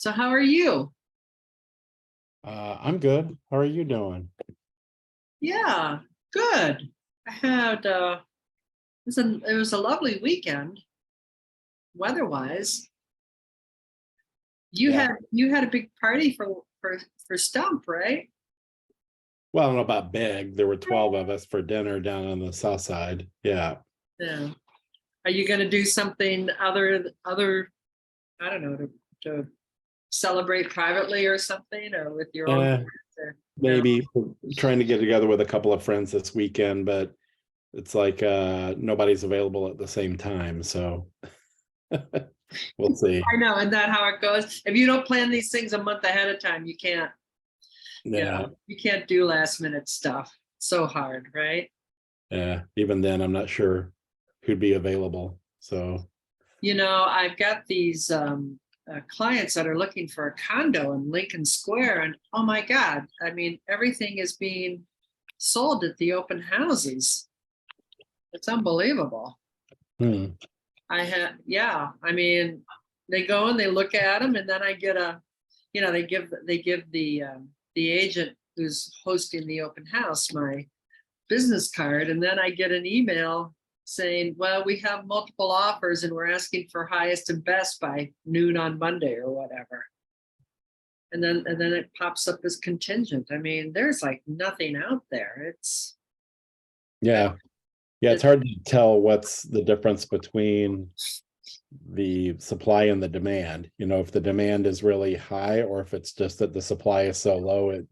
So how are you? I'm good. How are you doing? Yeah, good. I had it was a lovely weekend weather-wise. You Yeah. had you had a big party for Stump, right? Well, I don't know about big. There were 12 of us for dinner down on the south side. Yeah. Yeah. Are you going to do something other I don't know to celebrate privately or something or with your own Eh, friends or no? maybe trying to get together with a couple of friends this weekend, but it's like nobody's available at the same time. So we'll see. I know, isn't that how it goes? If you don't plan these things a month ahead of time, you can't. Yeah. You can't do last minute stuff. So hard, right? Yeah. Even then, I'm not sure who'd be available. So I've got these clients that are looking for a condo in Lincoln Square, and oh my God, I mean, everything is being sold at the open houses. It's unbelievable. hmm. Yeah, I mean, they go and they look at them, and then I get they give the agent who's hosting the open house my business card, and then I get an email saying, well, we have multiple offers and we're asking for highest and best by noon on Monday or whatever. And then it pops up as contingent. I mean, there's like nothing out there. Yeah. Yeah. It's It, hard to tell what's the difference between the supply and the demand. If the demand is really high or if it's just that the supply is so low, it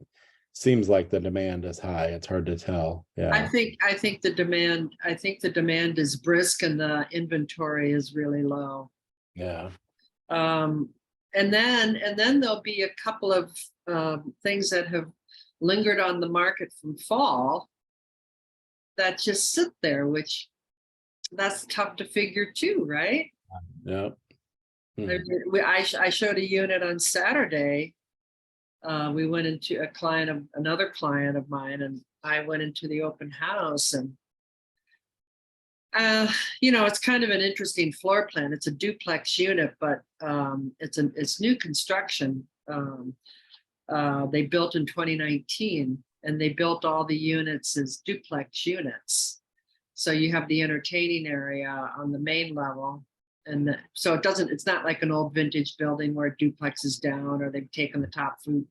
seems like the demand is high. It's hard to tell. I Yeah. think I think the demand is brisk and the inventory is really low. Yeah. Um, and then there'll be a couple of things that have lingered on the market from fall that just sit there, which that's tough to figure too, right? Yeah. I, Hmm. I showed a unit on Saturday. We went into another client of mine, and I went into the open house, and it's kind of an interesting floor plan. It's a duplex unit, but it's new construction. They built in 2019, and they built all the units as duplex units. So you have the entertaining area on the main level. And so it's not like an old vintage building where duplex is down or they've taken the top food,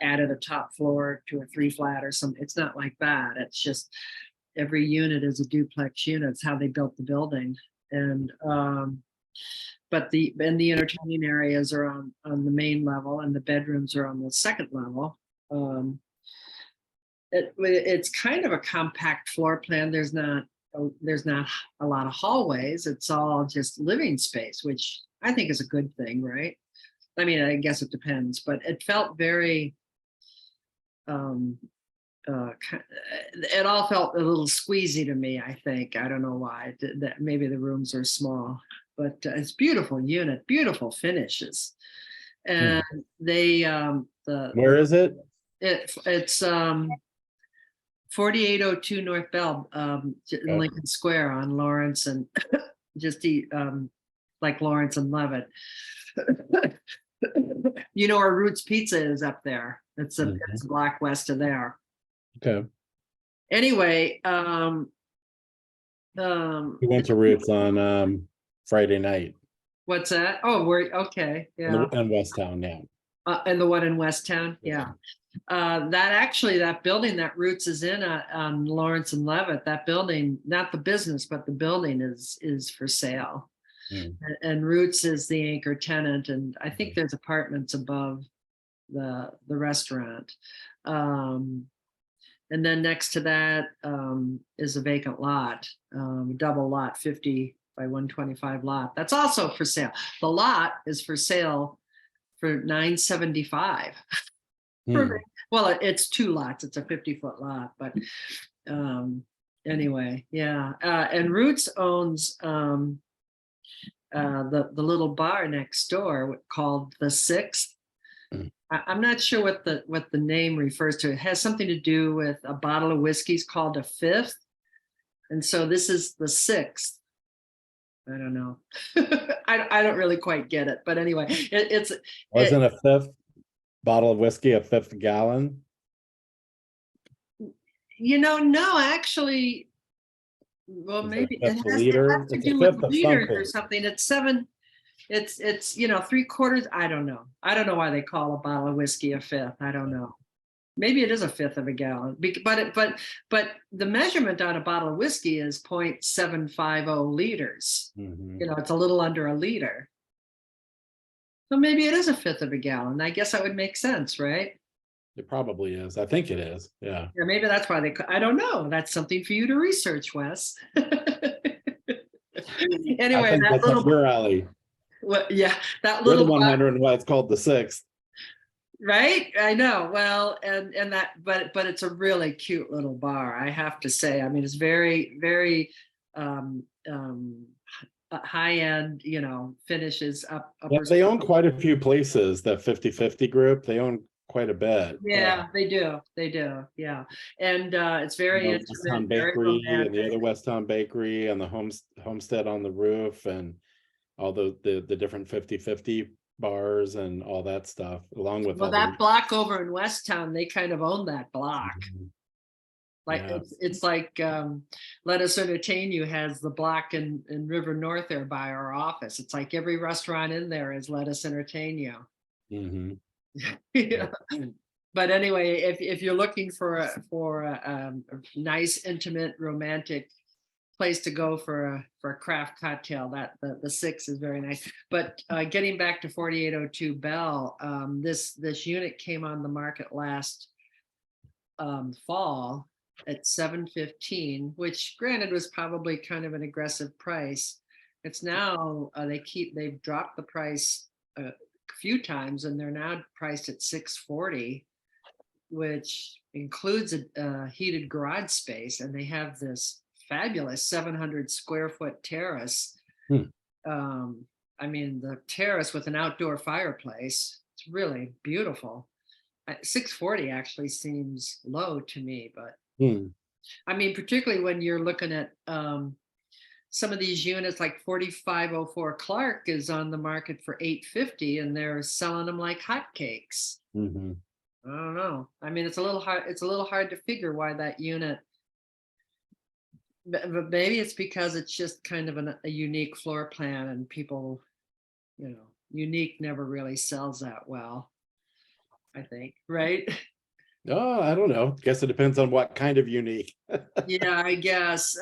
added a top floor to a 3-flat or something. It's not like that. It's just every unit is a duplex unit. It's how they built the building. And but the entertaining areas are on the main level and the bedrooms are on the second level. It's kind of a compact floor plan. There's not a lot of hallways. It's all just living space, which I think is a good thing, right? I mean, I guess it depends, but it felt very it all felt a little squeezy to me. I think I don't know why. That maybe the rooms are small, but it's beautiful unit, beautiful finishes, and they Where is it? it's 4802 North Bell, in Okay. Lincoln Square on Lawrence and just like Lawrence and Levitt. Where Roots Pizza is up there. It's a block west of there. Okay. Anyway, We went to Roots on Friday night. what's that? Oh, we're okay. Yeah. In Westtown, yeah. And the one in Westtown, yeah. That building that Roots is in on Lawrence and Levitt, that building, not the business, but the building is for sale. And Roots is the anchor tenant, and I think there's apartments above the restaurant. And then next to that is a vacant lot, double lot, 50 by 125 lot. That's also for sale. The lot is for sale for $975. Well, it's 2 lots. It's a 50-foot lot, but anyway, yeah. And Roots owns the little bar next door called the Sixth. I'm not sure what the name refers to. It has something to do with a bottle of whiskey called a Fifth, and so this is the Sixth. I don't know. I don't really quite get it, but anyway, Wasn't a fifth bottle of whiskey a fifth gallon? no, actually, well, Is it a maybe fifth it has liter? to It's a do with fifth of liters or something. something. It's seven. It's 3/4. I don't know. I don't know why they call a bottle of whiskey a fifth. I don't know. Maybe it is a fifth of a gallon. But the measurement on a bottle of whiskey is 0.750 liters. Mhm. It's a little under a liter. So maybe it is a fifth of a gallon. I guess that would make sense, right? It probably is. I think it is. Yeah. Yeah, maybe that's why I don't know. That's something for you to research, Wes. I Anyway, think that that's up little, your alley. yeah, that You're the little, one wondering why it's called the sixth. right? I know. Well, and that, but it's a really cute little bar, I have to say. I mean, it's very, very um, um, high end, finishes up Yeah, upper. they own quite a few places, that 50/50 group. They own quite a bit. Yeah, they do. They do. Yeah, and it's very The intimate, Westtown very Bakery and the romantic. other Westtown Bakery and the homestead on the roof and all the different 50/50 bars and all that stuff, along with Well, all the. that block over in Westtown, they kind of own that block. Like Yeah. it's like Let Us Entertain You has the block in River North there by our office. It's like every restaurant in there is Let Us Entertain You. Mhm. Yeah. But anyway, if you're looking for a nice, intimate, romantic place to go for a craft cocktail, that the six is very nice. But getting back to 4802 Bell, this unit came on the market last fall at $715, which granted was probably kind of an aggressive price. It's now they've dropped the price a few times, and they're now priced at $640, which includes a heated garage space, and they have this fabulous 700 square foot terrace. Hmm. I mean, the terrace with an outdoor fireplace. It's really beautiful. 640 actually seems low to me, but Hmm. I mean, particularly when you're looking at some of these units, like 4504 Clark is on the market for 850, and they're selling them like hotcakes. Mhm. I don't know. I mean, it's a little hard. It's a little hard to figure why that unit. But maybe it's because it's just kind of a unique floor plan, and people, unique never really sells that well. I think, right? Oh, I don't know. Guess it depends on what kind of unique. Yeah, I guess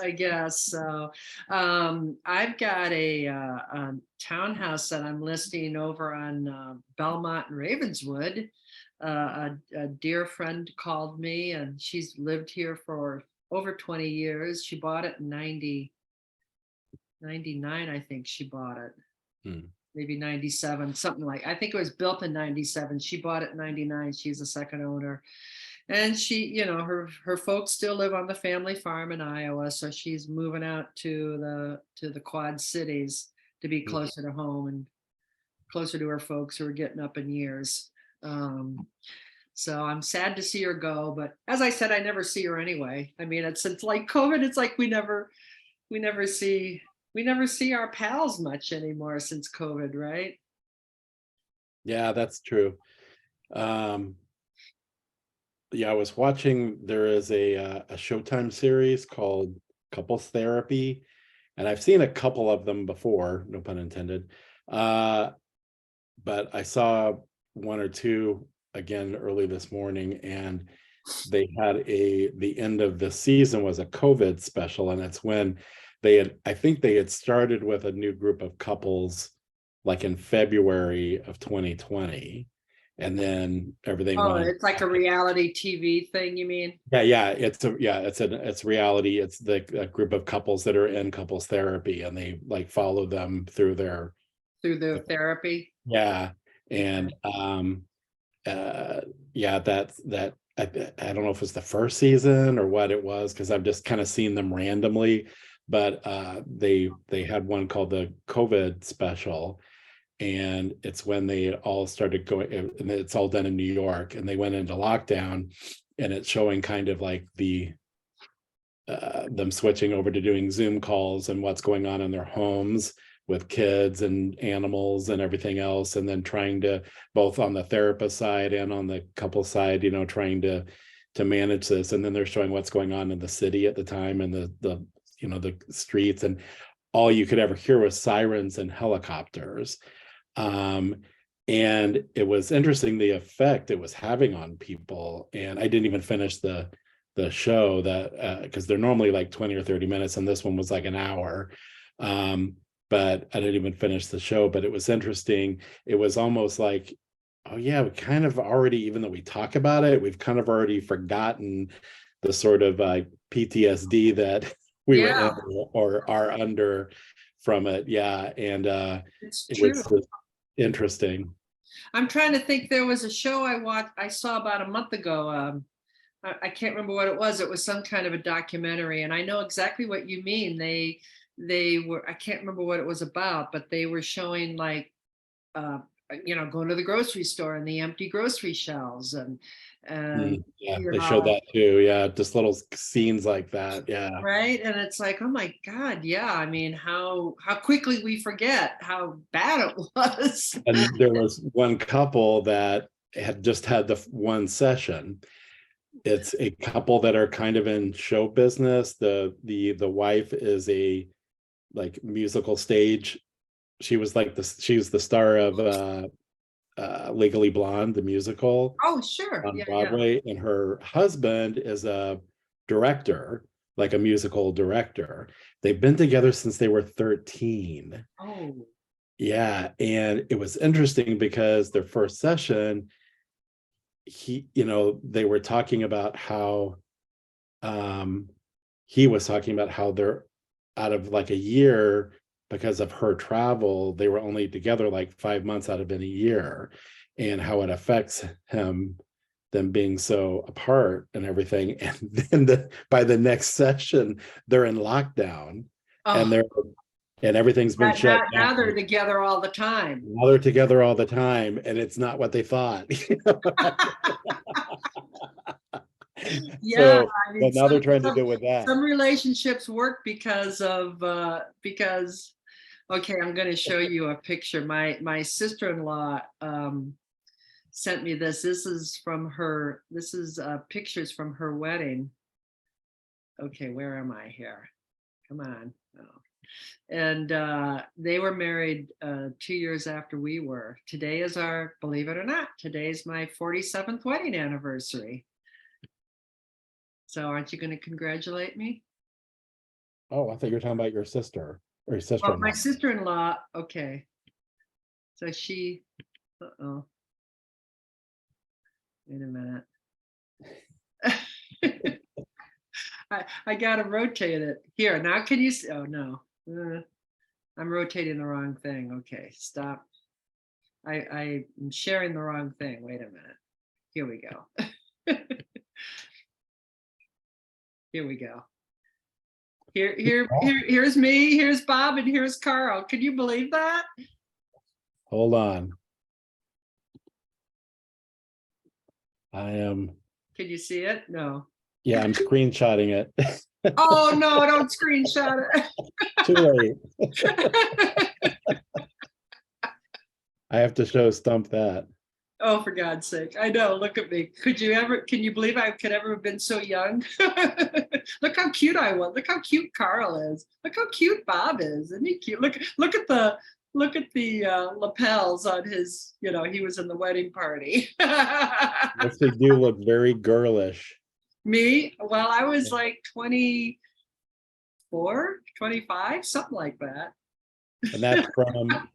so. I've got a townhouse that I'm listing over on Belmont and Ravenswood. A dear friend called me, and she's lived here for over 20 years. She bought it in 99, I think she bought it. Hmm. Maybe 97, something like. I think it was built in 97. She bought it in 99. She's a second owner. And she, her folks still live on the family farm in Iowa, so she's moving out to the Quad Cities to be closer to home and closer to her folks who are getting up in years. So I'm sad to see her go, but as I said, I never see her anyway. I mean, it's like COVID. It's like we never see our pals much anymore since COVID, right? Yeah, that's true. Yeah, I was watching, there is a Showtime series called Couples Therapy, and I've seen a couple of them before, no pun intended. But I saw one or two again early this morning, and they had the end of the season was a COVID special, and it's when I think they had started with a new group of couples like in February of 2020, and then everything Oh, went. it's like a reality TV thing, you mean? Yeah, it's reality. It's a group of couples that are in couples therapy, and they like follow them through their. Through the therapy? Yeah, Okay. and yeah, that I don't know if it's the first season or what it was, because I've just kind of seen them randomly, but they had one called the COVID special, and it's when they all started going, and it's all done in New York, and they went into lockdown, and it's showing kind of like the them switching over to doing Zoom calls and what's going on in their homes with kids and animals and everything else, and then trying to, both on the therapist side and on the couple side, trying to manage this. And then they're showing what's going on in the city at the time, and the streets, and all you could ever hear was sirens and helicopters. And it was interesting the effect it was having on people. And I didn't even finish the show, that because they're normally like 20 or 30 minutes, and this one was like an hour. But I didn't even finish the show. But it was interesting. It was almost like, oh yeah, we kind of already, even though we talk about it, we've kind of already forgotten the sort of PTSD that we were in or are under from it. Yeah. And It's it true. was interesting. I'm trying to think. There was a show I saw about a month ago. I can't remember what it was. It was some kind of a documentary, and I know exactly what you mean. They were, I can't remember what it was about, but they were showing like, going to the grocery store and the empty grocery shelves, and yeah, they showed that too. Yeah, just little scenes like that. Yeah, right. And it's like, oh my God, yeah. I mean, how quickly we forget how bad it was. and there was one couple that had just had the one session. It's a couple that are kind of in show business. The wife is a like musical stage. She was the star of Legally Blonde, the musical. Oh, sure. On Yeah, Broadway. And her husband is a director, like a musical director. They've been together since they were 13. Oh. Yeah. And it was interesting because their first session, they were talking about how he was talking about how they're out of like a year, because of her travel, they were only together like 5 months out of a year, and how it affects him, them being so apart and everything. And then by the next session, they're in lockdown, and everything's been shut down. Now they're together all the time. Now they're together all the time, and it's not what they thought. Yeah, so, but now they're trying to deal with that. Some relationships work because okay, I'm going to show you a picture. My sister-in-law sent me this. This is pictures from her wedding. Okay, where am I here? Come on. Oh. And they were married 2 years after we were. Today is believe it or not, today's my 47th wedding anniversary. So aren't you going to congratulate me? Oh, I thought you were talking about your sister or your sister-in-law. Well, my sister-in-law, okay. So she, uh-oh. Wait a minute. I gotta rotate it. Here, now can you see? Oh no. I'm rotating the wrong thing. Okay, stop. I'm sharing the wrong thing. Wait a minute. Here we go. Here we go. Here's me, here's Bob, and here's Carl. Can you believe that? Hold on. I am. Can you see it? No. Yeah, I'm screenshotting it. Oh no, don't screenshot it. Too late. I have to show Stump that. Oh, for God's sake. I know. Look at me. Can you believe I could ever have been so young? Look how cute I was. Look how cute Carl is. Look how cute Bob is. Isn't he cute? Look at the lapels on his, he was in the wedding party. Yes, they do look very girlish. Me? Well, I was like 24, 25, something like that. And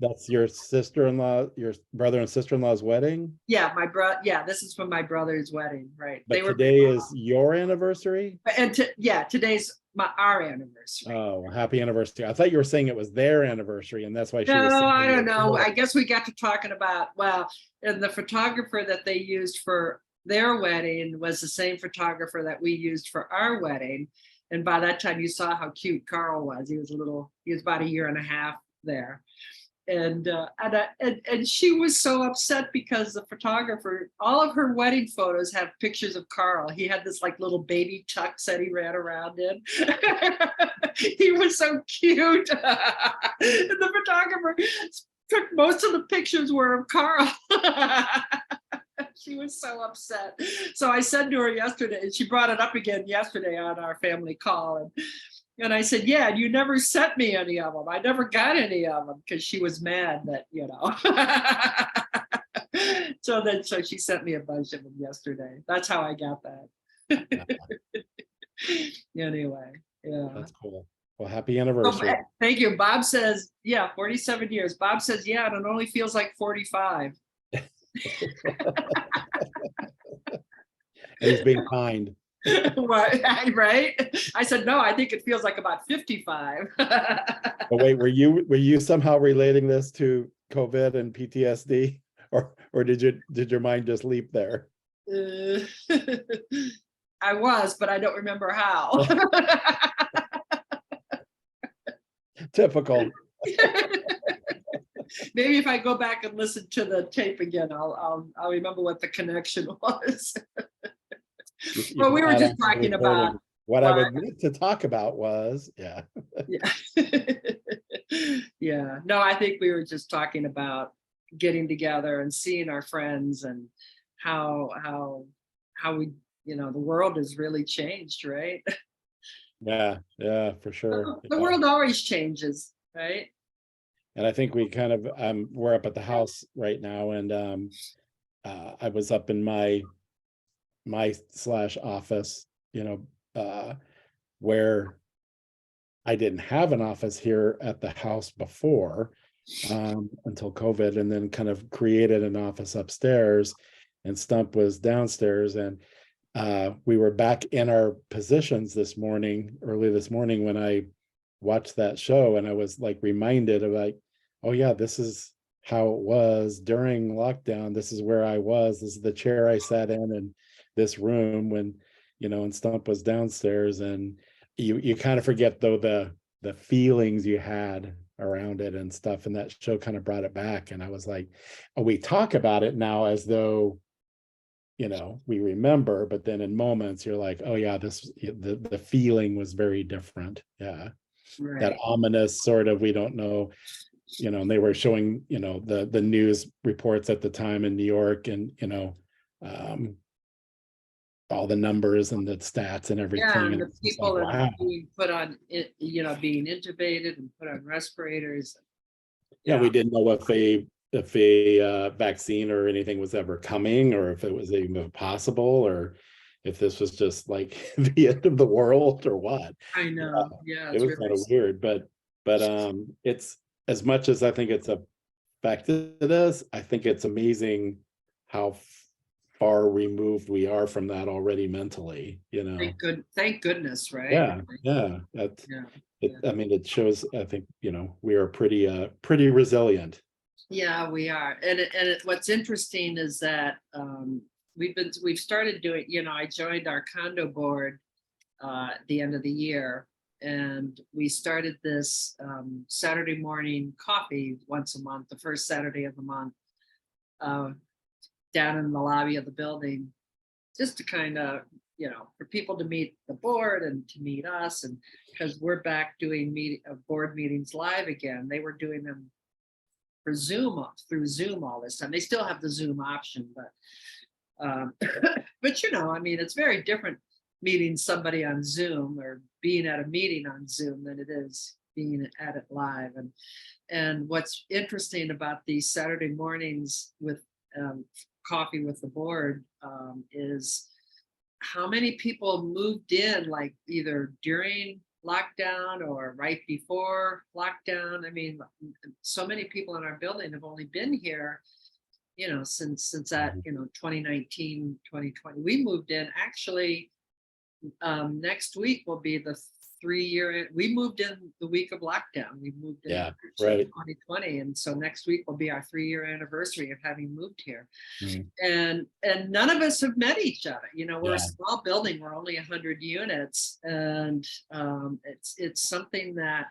that's your sister-in-law, your brother and sister-in-law's wedding? Yeah, my brother. Yeah, this is from my brother's wedding, right? But today is your anniversary? And today's our anniversary. Oh, happy anniversary. I thought you were saying it was their anniversary, and that's why she was No, I don't know. I guess we got to talking about, and the photographer that they used for their wedding was the same photographer that we used for our wedding. And by that time, you saw how cute Carl was. He was about a year and a half there. And she was so upset because the photographer, all of her wedding photos have pictures of Carl. He had this like little baby tux that he ran around in. He was so cute. And the photographer took most of the pictures were of Carl. She was so upset. So I said to her yesterday, and she brought it up again yesterday on our family call. And I said, yeah, you never sent me any of them. I never got any of them, because she was mad that, so she sent me a bunch of them yesterday. That's how I got that. Anyway, yeah. That's cool. Well, happy anniversary. Oh, thank you. Bob says, yeah, 47 years. Bob says, yeah, and it only feels like 45. And he's being kind. Right? I said, no, I think it feels like about 55. But wait, were you somehow relating this to COVID and PTSD, or did your mind just leap there? I was, but I don't remember how. Typical. Maybe if I go back and listen to the tape again, I'll remember what the connection was. Well, we were just talking about what I would need to talk about was, yeah. Yeah. No, I think we were just talking about getting together and seeing our friends, and how we, the world has really changed, right? Yeah, for sure. The world always changes, right? And I think we kind of we're up at the house right now, and I was up in my office, where I didn't have an office here at the house before, until COVID, and then kind of created an office upstairs, and Stump was downstairs, and we were back in our positions early this morning when I watched that show, and I was like reminded of like, oh yeah, this is how it was during lockdown. This is where I was. This is the chair I sat in this room when, and Stump was downstairs, and you kind of forget though the feelings you had around it and stuff, and that show kind of brought it back. And I was like, oh, we talk about it now as though we remember, but then in moments you're like, oh yeah, the feeling was very different. Yeah. Right. That ominous sort of, we don't know, and they were showing, the news reports at the time in New York, and all the numbers and the stats and everything. Yeah, and the people that are being put on it, being intubated and put on respirators. Yeah, we didn't know if a vaccine or anything was ever coming, or if it was even possible, or if this was just like the end of the world or what. I know. Yeah, it was really kind of weird, but it's, as much as I think it's affected us, I think it's amazing how far removed we are from that already mentally. Thank goodness, right? Yeah. I mean, it shows, I think, we are pretty resilient. Yeah, we are. And what's interesting is that we've started doing, I joined our condo board at the end of the year, and we started this Saturday morning coffee once a month, the first Saturday of the month, down in the lobby of the building, just to kind of, for people to meet the board and to meet us. And because we're back doing board meetings live again, they were doing them through Zoom all this time. They still have the Zoom option, but I mean, it's very different meeting somebody on Zoom or being at a meeting on Zoom than it is being at it live. And what's interesting about these Saturday mornings with coffee with the board is how many people moved in, like either during lockdown or right before lockdown. I mean, so many people in our building have only been here, since that, 2019, 2020. We moved in actually. Next week will be the 3-year. We moved in the week of lockdown. We moved in right. 2020, and so next week will be our 3-year anniversary of having moved here. And none of us have met each other. We're a small building. We're only 100 units, and it's something that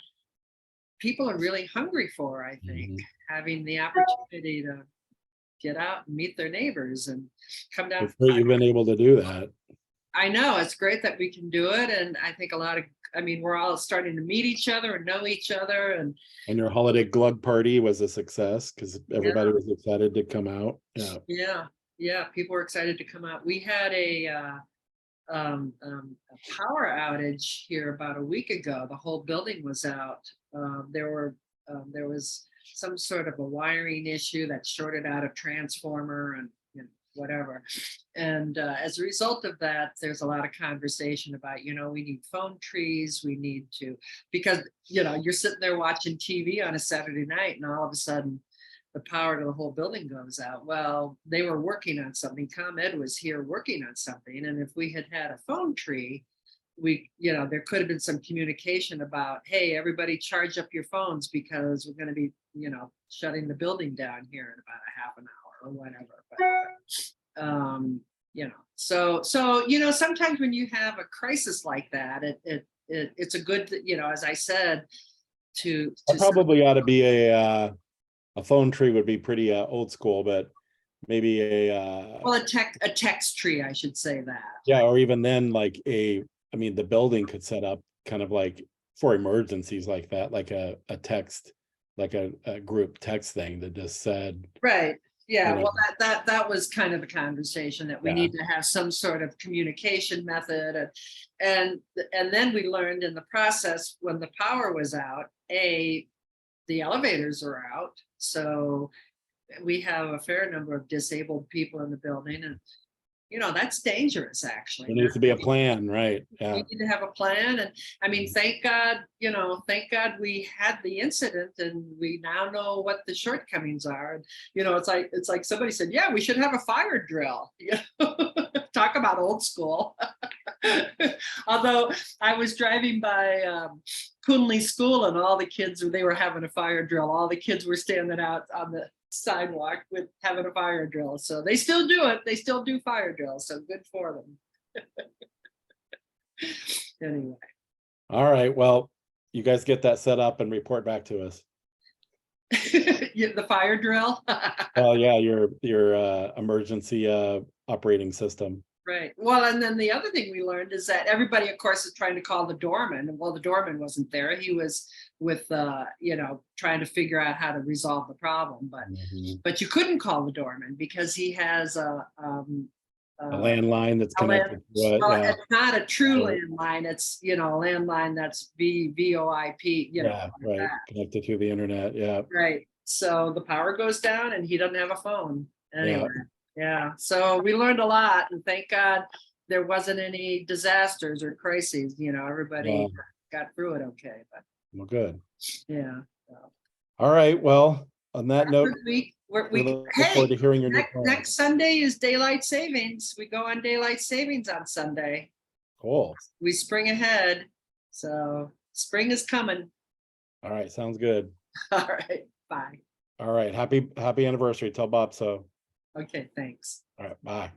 people are really hungry for, I think, Mhm. having the opportunity to get out and meet their neighbors and come down. It's great you've been able to do that. I know it's great that we can do it. And I think I mean, we're all starting to meet each other and know each other. And And your holiday glug party was a success because everybody yeah, was excited to come out. Yeah. yeah, yeah, people were excited to come out. We had a power outage here about a week ago. The whole building was out. There was some sort of a wiring issue that shorted out a transformer and whatever. And as a result of that, there's a lot of conversation about, we need phone trees. We need to, because, you're sitting there watching TV on a Saturday night and all of a sudden the power to the whole building goes out. Well, they were working on something. ComEd was here working on something. And if we had had a phone tree, there could have been some communication about, hey, everybody charge up your phones because we're going to be, shutting the building down here in about a half an hour or whatever. But, sometimes when you have a crisis like that, it's a good, as I said, to Probably ought to be a phone tree would be pretty old school, but maybe well, a text tree, I should say that. yeah, or even then like the building could set up kind of like for emergencies like that, like a text, like a group text thing that just said, right. Yeah, know. well, that was kind of a conversation that we Yeah. need to have some sort of communication method. And then we learned in the process when the power was out, the elevators are out. So we have a fair number of disabled people in the building, and that's dangerous actually. There needs to be a plan, right? Yeah. We need to have a plan. And I mean, thank God we had the incident and we now know what the shortcomings are. It's like somebody said, yeah, we should have a fire drill. Talk about old school. Although I was driving by Coonley School and all the kids, they were having a fire drill. All the kids were standing out on the sidewalk with having a fire drill. So they still do it. They still do fire drills. So good for them. Anyway. All right. Well, you guys get that set up and report back to us. The fire drill. Well, yeah, your emergency operating system. Right. Well, and then the other thing we learned is that everybody, of course, is trying to call the doorman. Well, the doorman wasn't there. He was with, trying to figure out how to resolve the problem. But you couldn't call the doorman because he has a landline that's connected to it. Well, Yeah. it's not a true landline. It's a landline that's VoIP. Yeah, right. That. Connected to the internet. Yeah. Right. So the power goes down and he doesn't have a phone anyway. Yeah. So we learned a lot, and thank God there wasn't any disasters or crises. Everybody got through it okay. But well, good. Yeah. So. All right. Well, on that note, we look forward to hearing your next Sunday is daylight savings. We go on daylight savings on Sunday. Cool. We spring ahead, so spring is coming. All right, sounds good. All right, bye. All right, happy anniversary. Tell Bob so. Okay, thanks. All right, bye.